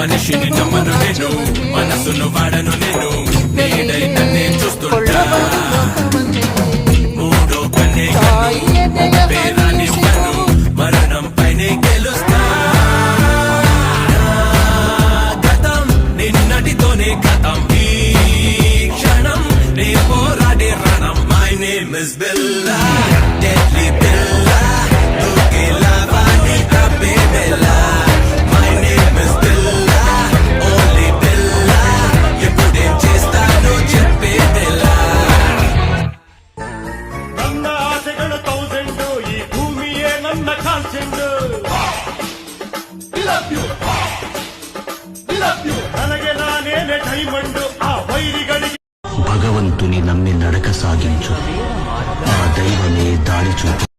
మనిషిని నమ్మను నేను, మనసును వాడను నేను, నీడై నన్నే చూస్తుంటా. మూడో కన్నే కన్ను పేరానివ్వను, మరణం పైనే గెలుస్తా. గతం నిన్నటితోనే గతం, ఈ క్షణం నే పోరాడే రణం. My name is Billa, deadly బిల్లా, దూకేలా వాణి అబ్బే బిల్లా. My name is Billa, only బిల్లా, ఎప్పుడేం చేస్తానో చెప్పే బిల్లా. ನನ್ನ ಆಸೆಗಳು 1000, ಈ ಭೂಮಿಯೇ ನನ್ನ ಕಾನ್ಸೆಂಟ್. ನನಗೆ ನಾನೇನೆ ಡೈಮಂಡ್, ಆ ವೈರಿಗಳಿಗೆ. భగవంతుని నమ్మి నడక సాగించు, ఆ దైవమే దారి చూపు.